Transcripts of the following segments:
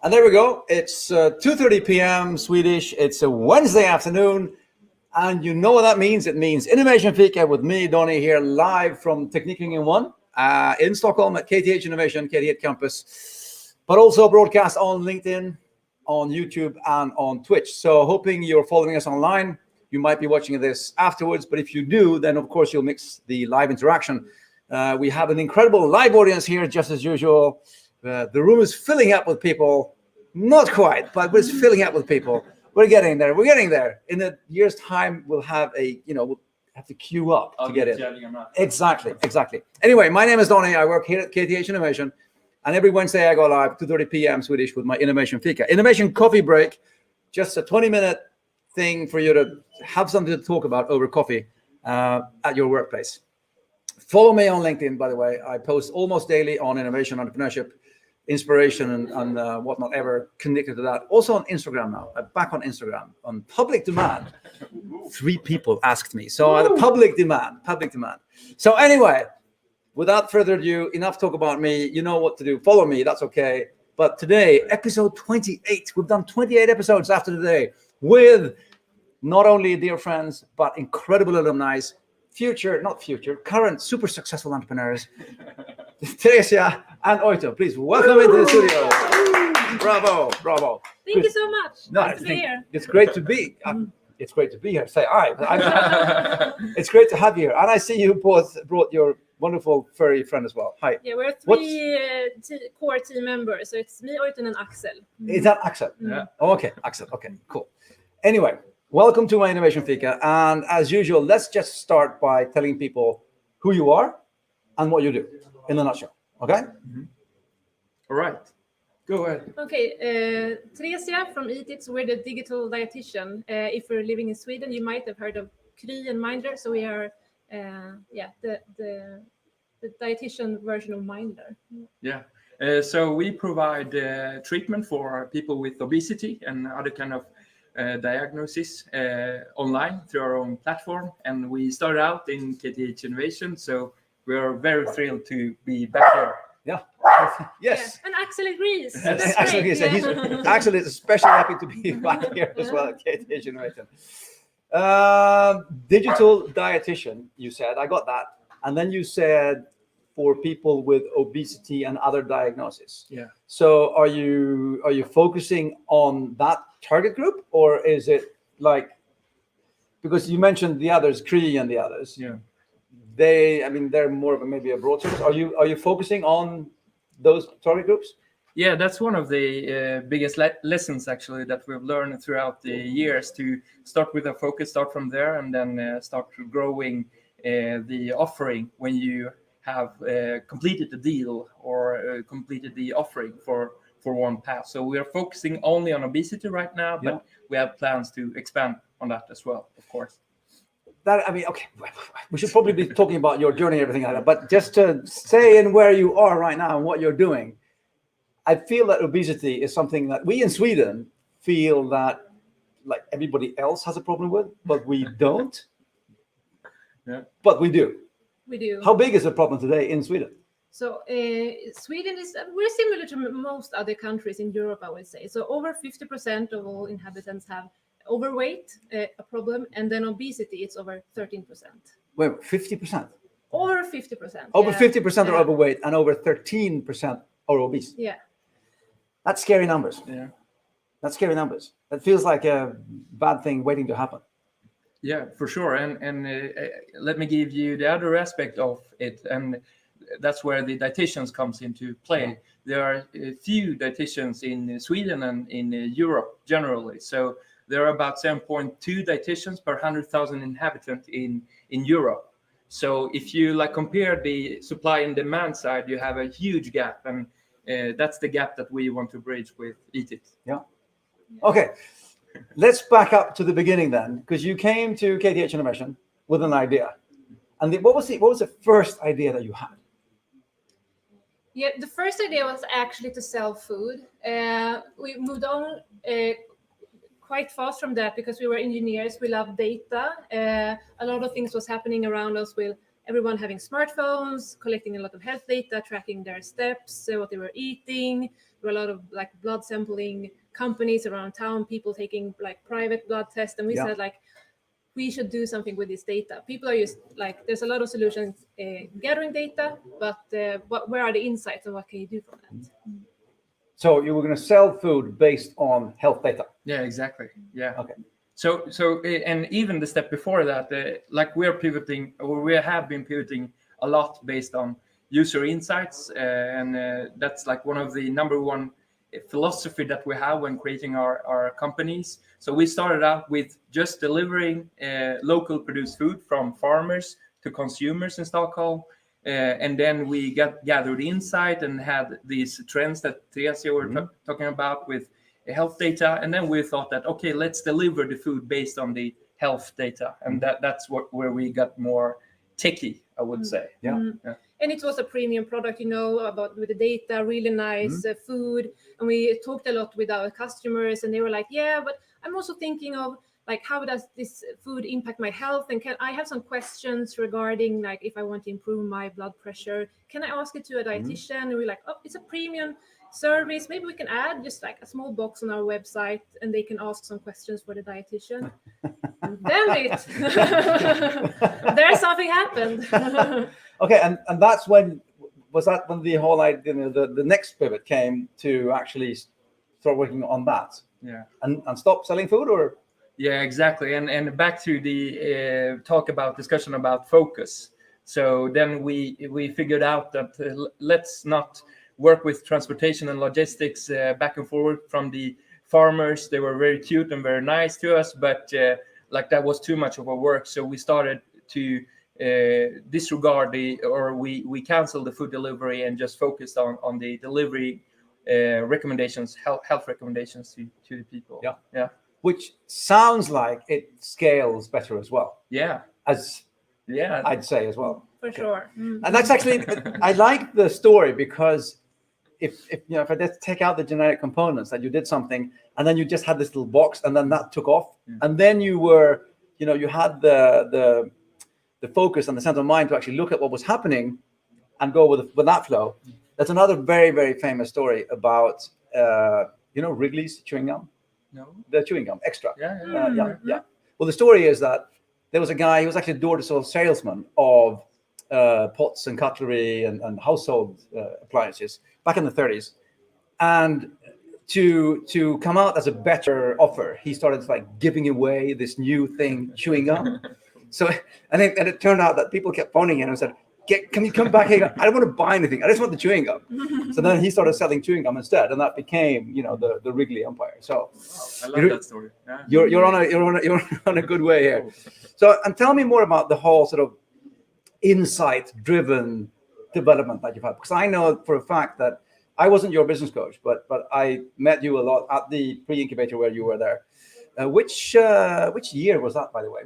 And there we go. It's 2:30 p.m. Swedish. It's a Wednesday afternoon. And you know what that means? It means Innovation Fika with me, Donnie, here live from Teknikringen 1 in Stockholm at KTH Innovation, KTH campus, but also broadcast on LinkedIn, on YouTube, and on Twitch. So hoping you're following us online. You might be watching this afterwards, but if you do, then of course you'll mix the live interaction. We have an incredible live audience here, just as usual. The room is filling up with people. Not quite, but it's filling up with people. We're getting there. We're getting there. In a year's time, we'll have we'll have to queue up to get in. Exactly. Anyway, my name is Donnie. I work here at KTH Innovation. And every Wednesday I go live, 2:30 p.m. Swedish with my Innovation Fika. Innovation coffee break. Just a 20-minute thing for you to have something to talk about over coffee at your workplace. Follow me on LinkedIn, by the way. I post almost daily on innovation, entrepreneurship, inspiration, and whatnot ever connected to that. Also on Instagram now. I'm back on Instagram on public demand. 3 people asked me. So the public demand. So anyway, without further ado, enough talk about me. You know what to do. Follow me. That's okay. But today, episode 28. We've done 28 episodes after today with not only dear friends, but incredible alumni, current super successful entrepreneurs, Theresia and Oytun. Please welcome into the studio. Bravo. Thank you so much. It's great to be. It's great to be here. Say hi. It's great to have you here. And I see you both brought your wonderful furry friend as well. Hi. Yeah, we're 3 core team members. So it's me, Oytun, and Axel. Is that Axel? Yeah. Oh, okay, Axel. Okay, cool. Anyway, welcome to my Innovation Fika. And as usual, let's just start by telling people who you are and what you do in a nutshell. Okay? Mm-hmm. All right. Go ahead. Okay. Theresia from Eatit. So we're the digital dietitian. If you're living in Sweden, you might have heard of Kry and Mindler. So we are the dietitian version of Mindler. Yeah. So we provide treatment for people with obesity and other kind of diagnosis online through our own platform. And we started out in KTH Innovation. So we are very thrilled to be back here. Yeah. Yes. Yeah. And Axel agrees. Axel agrees. Axel is especially happy to be back here as well at KTH Innovation. Digital dietitian, you said. I got that. And then you said for people with obesity and other diagnoses. Yeah. So are you focusing on that target group, or is it like, because you mentioned the others, Kry and the others. Yeah. They're more of maybe a broad service. Are you focusing on those target groups? Yeah, that's one of the biggest lessons actually that we've learned throughout the years, to start with a focus, start from there, and then start growing the offering when you have completed the deal or completed the offering for one path. So we are focusing only on obesity right now, but we have plans to expand on that as well, of course. Okay, we should probably be talking about your journey and everything like that, but just to say in where you are right now and what you're doing, I feel that obesity is something that we in Sweden feel that like everybody else has a problem with, but we don't. Yeah. But we do. We do. How big is the problem today in Sweden? So Sweden is very similar to most other countries in Europe, I would say. So over 50% of all inhabitants have overweight, a problem, and then obesity, it's over 13%. Wait, 50%? Over 50%. Over 50% are overweight and over 13% are obese. Yeah. That's scary numbers. Yeah. That's scary numbers. That feels like a bad thing waiting to happen. Yeah, for sure. And let me give you the other aspect of it. And that's where the dietitians comes into play. There are a few dietitians in Sweden and in Europe generally. So there are about 7.2 dietitians per 100,000 inhabitants in Europe. So if you compare the supply and demand side, you have a huge gap, and that's the gap that we want to bridge with Eatit. Yeah. Okay. Let's back up to the beginning then, because you came to KTH Innovation with an idea. And what was the first idea that you had? Yeah, the first idea was actually to sell food. We moved on quite fast from that because we were engineers. We loved data. A lot of things was happening around us with everyone having smartphones, collecting a lot of health data, tracking their steps, what they were eating. There were a lot of like blood sampling companies around town, people taking like private blood tests, and we said like, we should do something with this data. People are just like, there's a lot of solutions gathering data, but where are the insights and what can you do from that? So you were going to sell food based on health data. Yeah, exactly. Yeah. Okay. So and even the step before that, like we have been pivoting a lot based on user insights, and that's like one of the number one philosophy that we have when creating our companies. So we started out with just delivering local produced food from farmers to consumers in Stockholm. And then we gathered insight and had these trends that Theresia were talking about with health data. And then we thought that, okay, let's deliver the food based on the health data. And that's where we got more techie, I would say. Yeah. And it was a premium product, about with the data, really nice food. And we talked a lot with our customers, and they were like, yeah, but I'm also thinking of like, how does this food impact my health? And I have some questions regarding like, if I want to improve my blood pressure, can I ask it to a dietitian? And we're like, oh, it's a premium service. Maybe we can add just like a small box on our website, and they can ask some questions for the dietitian. And damn it, there's something happened. Okay, and that's when the whole idea, the next pivot came to actually start working on that. Yeah. And stop selling food, or? Yeah, exactly. And back to the discussion about focus. So then we figured out that let's not work with transportation and logistics back and forward from the farmers. They were very cute and very nice to us, but like that was too much of our work. So we started to disregard we canceled the food delivery and just focused on the delivery recommendations, health recommendations to the people. Yeah. Which sounds like it scales better as well. Yeah. I'd say as well. For sure. And that's actually, I like the story because if I just take out the genetic components, that you did something and then you just had this little box and then that took off, and then you were, you had the focus and the sense of mind to actually look at what was happening and go with that flow. That's another very, very famous story about Wrigley's chewing gum. No. The chewing gum extra. Yeah. Well, the story is that there was a guy, he was actually a door-to-door salesman of pots and cutlery and household appliances back in the 30s. And to come out as a better offer, he started like giving away this new thing, chewing gum. So, and it turned out that people kept phoning in and said, can you come back here? I don't want to buy anything. I just want the chewing gum. So then he started selling chewing gum instead, and that became, the Wrigley empire. So I love that story. Yeah. You're on a good way here. So, and tell me more about the whole sort of insight-driven development that you've had, because I know for a fact that I wasn't your business coach, but I met you a lot at the pre-incubator where you were there. Which year was that, by the way?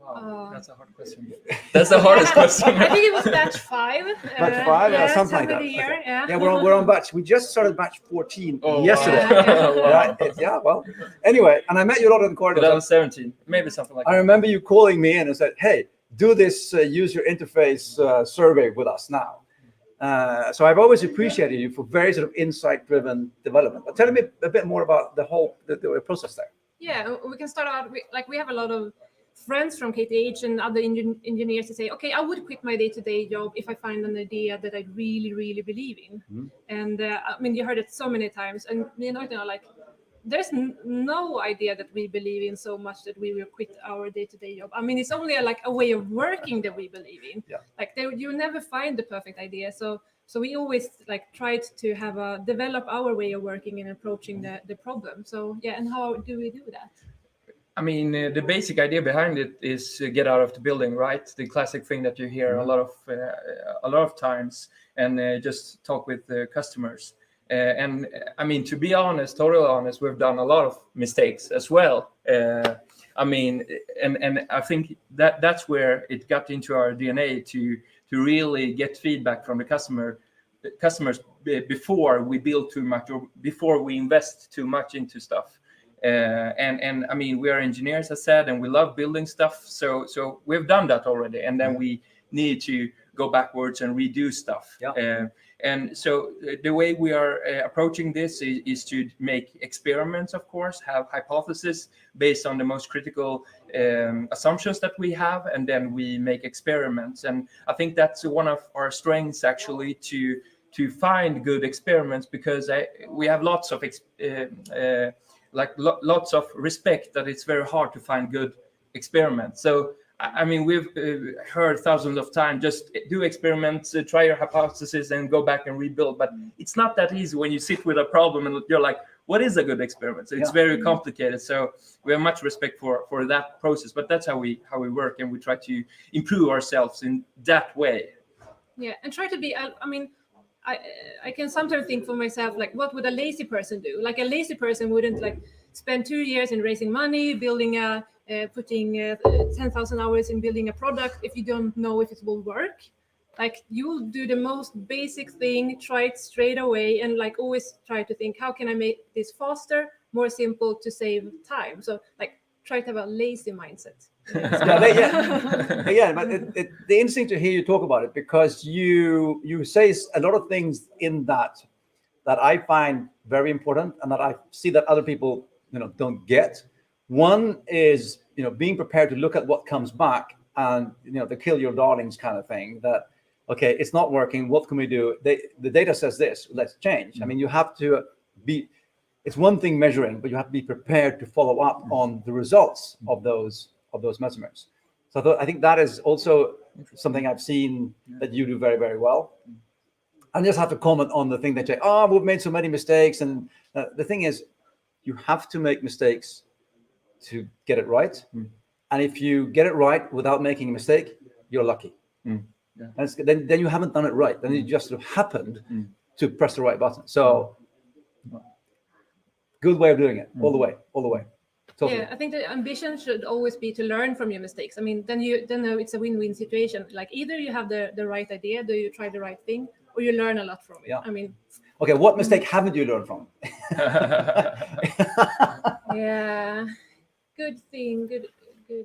Wow, that's a hard question. That's the hardest question. I think it was batch 5. Batch 5, something like that. Year, okay. Yeah, we're on batch. We just started batch 14 yesterday. Wow. Well, anyway, and I met you a lot in the corridor. 2017, maybe something like that. I remember you calling me in and said, "Hey, do this user interface survey with us now." So I've always appreciated you for very sort of insight-driven development. But tell me a bit more about the whole the process there. Yeah, we can start out. We have a lot of friends from KTH and other engineers to say, okay, I would quit my day-to-day job if I find an idea that I really, really believe in. And you heard it so many times, and like there's no idea that we believe in so much that we will quit our day-to-day job. It's only a way of working that we believe in. Yeah. You never find the perfect idea. So we always tried to develop our way of working and approaching the problem. So yeah, and how do we do that? The basic idea behind it is get out of the building, right? The classic thing that you hear a lot of times, and just talk with the customers. And to be honest, totally honest, we've done a lot of mistakes as well. And I think that's where it got into our DNA to really get feedback from the customers before we build too much or before we invest too much into stuff. And I mean, we are engineers, as I said, and we love building stuff. So we've done that already, and then we need to go backwards and redo stuff. And so the way we are approaching this is to make experiments, of course, have hypotheses based on the most critical assumptions that we have, and then we make experiments. And I think that's one of our strengths, actually, to find good experiments, because we have lots of lots of respect that it's very hard to find good experiments. So I mean, we've heard thousands of times, just do experiments, try your hypothesis, and go back and rebuild. But it's not that easy when you sit with a problem and you're like, what is a good experiment? So it's very complicated. So we have much respect for that process. But that's how we work, and we try to improve ourselves in that way. Yeah, and try to be. I mean, I can sometimes think for myself, like, what would a lazy person do? Like, a lazy person wouldn't spend 2 years in raising money, building putting 10,000 hours in building a product if you don't know if it will work. Like, you'll do the most basic thing, try it straight away, and always try to think, how can I make this faster, more simple, to save time? So try to have a lazy mindset. But the interesting to hear you talk about it, because you say a lot of things in that I find very important, and that I see that other people don't get. One is being prepared to look at what comes back, and the kill your darlings kind of thing. That, okay, it's not working. What can we do? The data says this. Let's change. I mean, you have to be. It's one thing measuring, but you have to be prepared to follow up on the results of those measurements. So I think that is also something I've seen that you do very, very well. I just have to comment on the thing that you say, we've made so many mistakes. And the thing is, you have to make mistakes to get it right. And if you get it right without making a mistake, you're lucky. And then you haven't done it right. Then it just sort of happened to press the right button. So good way of doing it, all the way. Totally. Yeah, I think the ambition should always be to learn from your mistakes. I mean, then it's a win-win situation. Like, either you have the right idea, do you try the right thing, or you learn a lot from it. Yeah. I mean, okay, what mistake haven't you learned from? Yeah, good thing, good.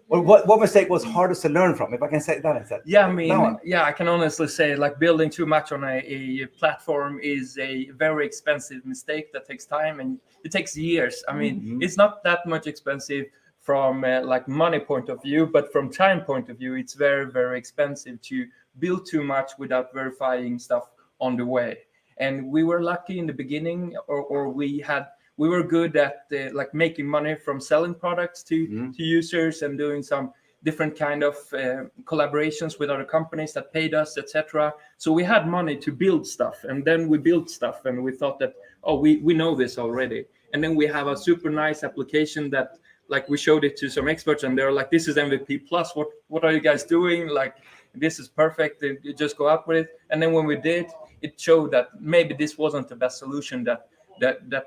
Or what mistake was hardest to learn from, if I can say that instead? Yeah, I mean, I can honestly say, building too much on a platform is a very expensive mistake that takes time, and it takes years. I mean, it's not that much expensive from money point of view, but from time point of view, it's very, very expensive to build too much without verifying stuff on the way. And we were lucky in the beginning, or we were good at making money from selling products to users, and doing some different kind of collaborations with other companies that paid us, etc. So we had money to build stuff, and then we built stuff, and we thought that, we know this already. And then we have a super nice application that we showed it to some experts, and they're like, this is MVP plus, what are you guys doing? This is perfect, you just go up with it. And then when we did, it showed that maybe this wasn't the best solution that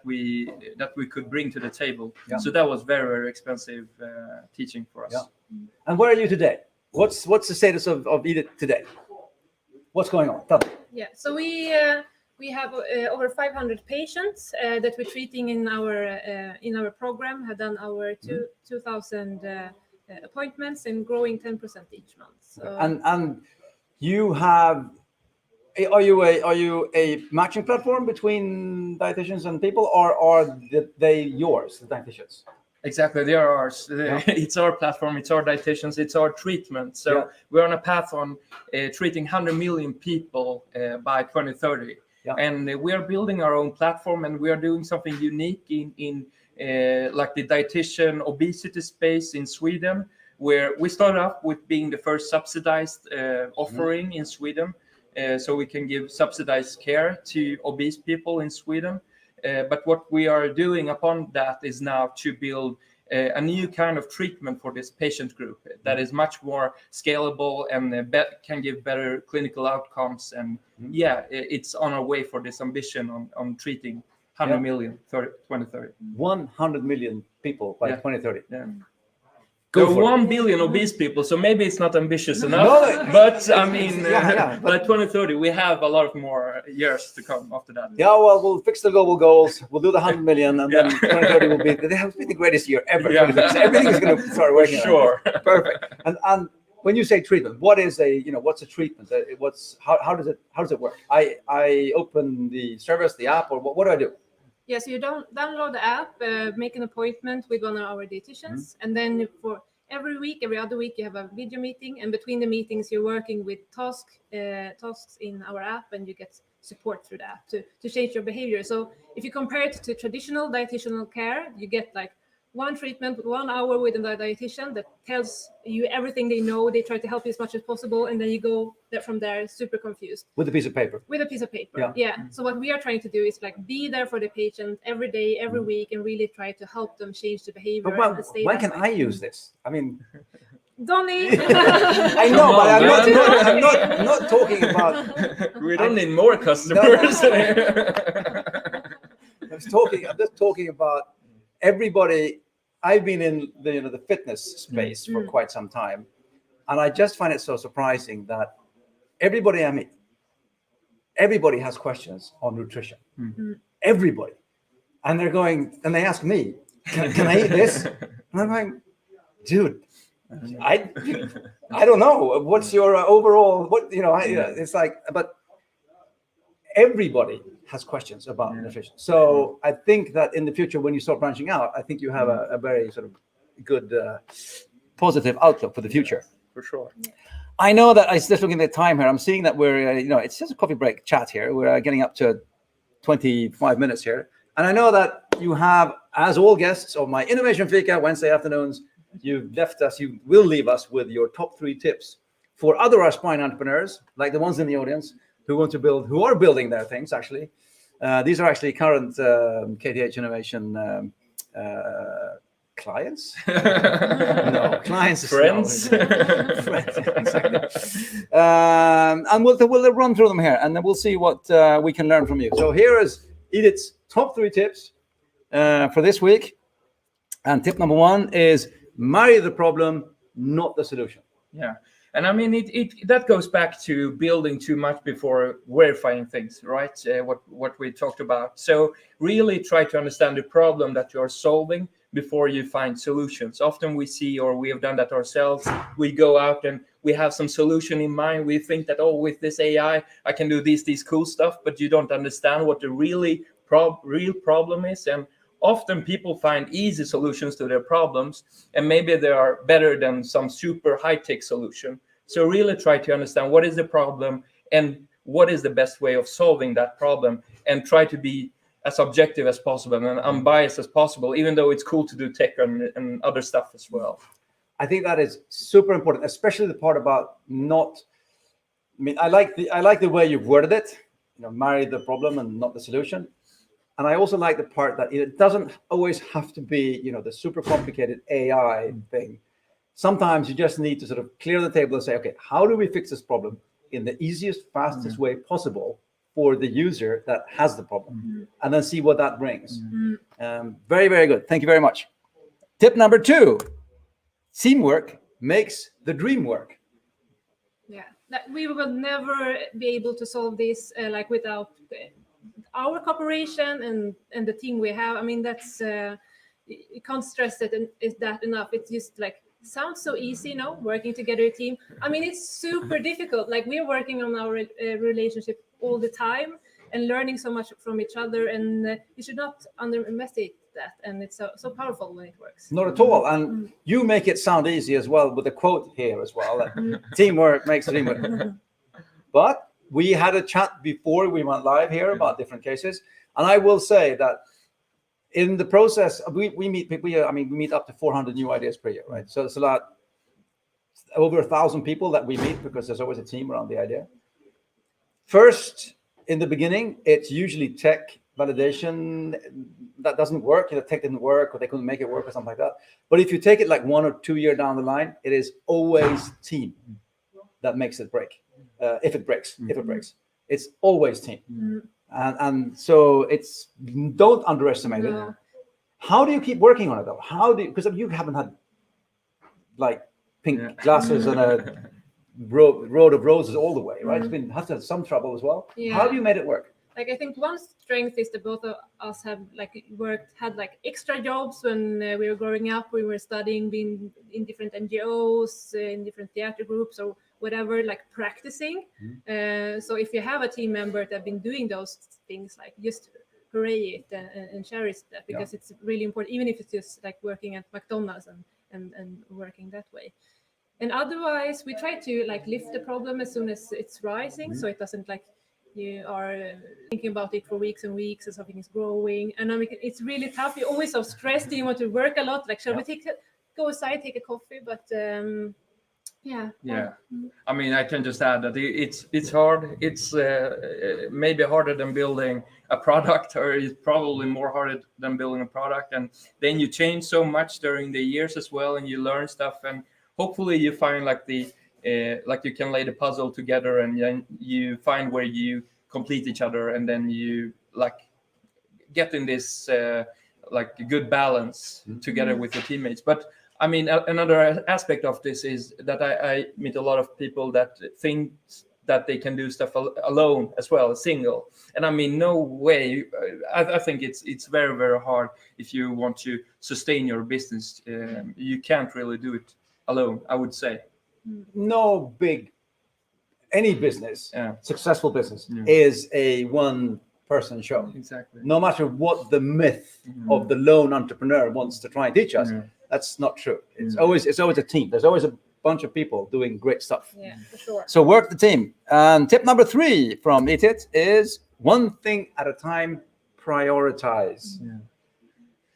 we could bring to the table. So that was very, very expensive teaching for us. And where are you today? What's the status of Eatit today? What's going on? Tell me. Yeah, so we have over 500 patients that we're treating in our program. Have done our 2,000 appointments, and growing 10% each month. So, and you have. Are you a matching platform between dietitians and people, or are they yours, the dietitians? Exactly, they are ours. It's our platform, it's our dietitians, it's our treatment. So we're on a path on treating 100 million people by 2030. And we are building our own platform, and we are doing something unique in the dietitian obesity space in Sweden, where we started off with being the first subsidized offering in Sweden. So we can give subsidized care to obese people in Sweden. But what we are doing upon that is now to build a new kind of treatment for this patient group that is much more scalable and can give better clinical outcomes. And it's on our way for this ambition on treating 100 million 2030. 100 million people by 2030. Yeah. There Go are for it. 1 billion obese people, so maybe it's not ambitious enough. No, but I mean, but by 2030, we have a lot of more years to come after that. yeah, well, we'll fix the global goals. We'll do the 100 million, and then Yeah. 2030 will be the greatest year ever. Yeah. 2030. So everything is going to start For working. sure. Perfect. And when you say treatment, what is what's a treatment? How does it work? I open the service, the app, or what do I do? Yeah, so you don't download the app, make an appointment with one of our dietitians, and then for every other week, you have a video meeting, and between the meetings, you're working with tasks in our app, and you get support through the app to change your behavior. So if you compare it to traditional dietitianal care, you get like one treatment, 1 hour with a dietitian that tells you everything they know. They try to help you as much as possible, and then you go from there super confused. With a piece of paper. With a piece of paper, yeah. So what we are trying to do is like be there for the patient every day, every week, and really try to help them change the behavior. But when can I use this? I mean, Donnie. I know, but I'm not talking about. We don't need more customers. I'm just talking about everybody. I've been in the fitness space for quite some time, and I just find it so surprising that everybody I meet, everybody has questions on nutrition. Everybody, and they ask me, "Can I eat this?" And I'm like, "Dude, I don't know. What's your overall? It's like, but everybody has questions about nutrition. So I think that in the future, when you start branching out, I think you have a very sort of good, positive outlook for the future. For sure. I know that I was just looking at the time here. I'm seeing that we're, it's just a coffee break chat here. We're getting up to 25 minutes here. And I know that you have, as all guests of my Innovation Fika Wednesday afternoons, you will leave us with your top 3 tips for other aspiring entrepreneurs, like the ones in the audience who are building their things, actually. These are actually current KTH Innovation clients. No, clients. Friends. No. Friends, exactly. And we'll run through them here, and then we'll see what we can learn from you. So here is Eatit's top 3 tips for this week. And tip number 1 is marry the problem, not the solution. Yeah. And I mean, that goes back to building too much before verifying things, right? What we talked about. So really try to understand the problem that you're solving before you find solutions. Often we see, or we have done that ourselves, we go out and we have some solution in mind. We think that, with this AI, I can do these cool stuff, but you don't understand what the real problem is. And often people find easy solutions to their problems, and maybe they are better than some super high-tech solution. So really try to understand what is the problem and what is the best way of solving that problem, and try to be as objective as possible and unbiased as possible, even though it's cool to do tech and other stuff as well. I think that is super important, especially the part about I like the way you've worded it, marry the problem and not the solution. And I also like the part that it doesn't always have to be, the super complicated AI thing. Sometimes you just need to sort of clear the table and say, okay, how do we fix this problem in the easiest, fastest way possible for the user that has the problem, and then see what that brings. Very, very good. Thank you very much. Tip number 2, teamwork makes the dream work. Yeah, we will never be able to solve this without our cooperation and the team we have. I mean, that's you can't stress that enough. It's just sounds so easy, working together a team. I mean, it's super difficult. We're working on our relationship all the time and learning so much from each other, and you should not underestimate that. And it's so powerful when it works. Not at all. And you make it sound easy as well with a quote here as well. That teamwork makes the dream work. But we had a chat before we went live here about different cases, and I will say that in the process, we meet people. We meet up to 400 new ideas per year, right? So it's a lot, over 1,000 people that we meet, because there's always a team around the idea. First, in the beginning, it's usually tech validation that doesn't work. Tech didn't work, or they couldn't make it work, or something like that. But if you take it 1 or 2 years down the line, it is always team that makes it break. If it breaks, it's always team. And so don't underestimate it. How do you keep working on it though? Because you haven't had like pink Yeah. glasses and a road of roses all the way, right? It's been has had some trouble as well. Yeah. How have you made it work? Like I think one strength is that both of us have like had like extra jobs when we were growing up. We were studying, being in different NGOs, in different theater groups or whatever, like practicing. So if you have a team member that have been doing those things, like just hooray it and cherish that, because it's really important, even if it's just like working at McDonald's and working that way. And otherwise, we try to like lift the problem as soon as it's rising, so it doesn't like you are thinking about it for weeks and weeks and something is growing. And I mean, it's really tough. You're always so stressed. You want to work a lot. Like, shall we go aside, take a coffee? But yeah. I mean, I can just add that it's hard. It's maybe harder than building a product, or it's probably more harder than building a product. And then you change so much during the years as well, and you learn stuff. And hopefully, you find like like you can lay the puzzle together, and then you find where you complete each other, and then you like get in this like good balance together with your teammates. But I mean, another aspect of this is that I meet a lot of people that think that they can do stuff alone as well, single. And I mean, no way. I think it's very, very hard if you want to sustain your business. You can't really do it alone, I would say. No any business, successful business, is a one-person show. Exactly. No matter what the myth of the lone entrepreneur wants to try and teach us, that's not true. It's always a team. There's always a bunch of people doing great stuff. Yeah, for sure. So work the team. And tip number 3 from Eatit is one thing at a time, prioritize.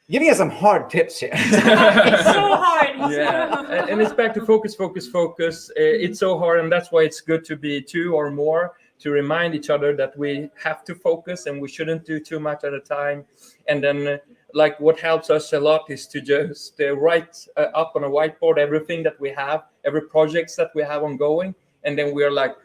Giving us some hard tips here. It's so hard. Yeah, and it's back to focus. It's so hard, and that's why it's good to be 2 or more to remind each other that we have to focus and we shouldn't do too much at a time. And then like what helps us a lot is to just write up on a whiteboard everything that we have, every projects that we have ongoing, and then we're like,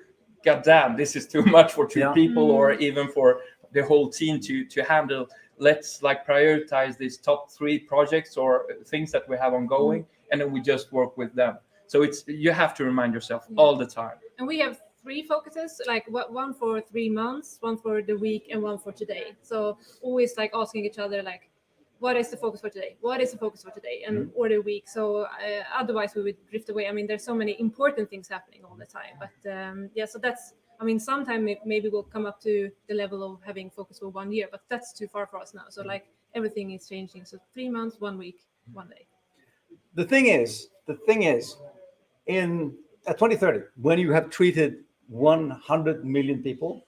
God damn, this is too much for 2 people or even for the whole team to handle. Let's like prioritize these top 3 projects or things that we have ongoing, and then we just work with them. So you have to remind yourself all the time. And we have 3 focuses, like one for 3 months, one for the week, and one for today. So always like asking each other, like, what is the focus for today? What is the focus for today? And or the week. So otherwise we would drift away. I mean, there's so many important things happening all the time. But so that's, I mean, sometime maybe we'll come up to the level of having focus for 1 year, but that's too far for us now. So like everything is changing. So 3 months, 1 week, 1 day. The thing is, in 2030, when you have treated 100 million people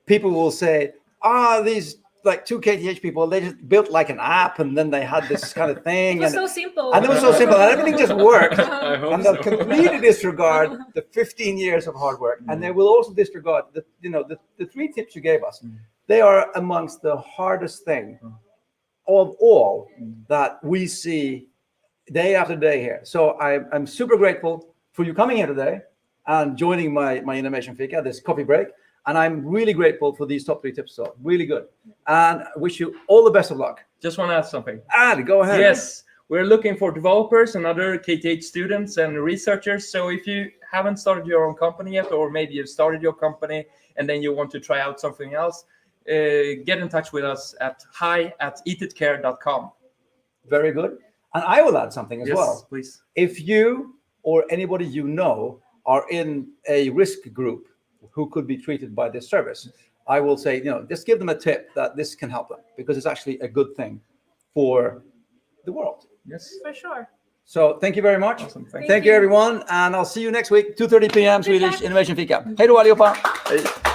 will say, these like 2 KTH people, they just built like an app, and then they had this kind of thing. It was so simple. And it was so simple, and everything just worked. And they'll so. completely disregard the 15 years of hard work. And they will also disregard the 3 tips you gave us. They are amongst the hardest thing of all that we see day after day here. So I'm super grateful for you coming here today and joining my Innovation Fika, this coffee break. And I'm really grateful for these top 3 tips. So really good. And I wish you all the best of luck. Just want to add something. Go ahead. Yes, we're looking for developers and other KTH students and researchers. So if you haven't started your own company yet, or maybe you've started your company and then you want to try out something else, get in touch with us at hi@eatitcare.com. Very good. And I will add something as well. Please. If you or anybody you know are in a risk group who could be treated by this service, I will say, just give them a tip that this can help them, because it's actually a good thing for the world. Yes. For sure. So thank you very much. Awesome. Thank you, everyone. And I'll see you next week, 2:30 p.m. Swedish Innovation Fika. Hej då allihopa. Hej.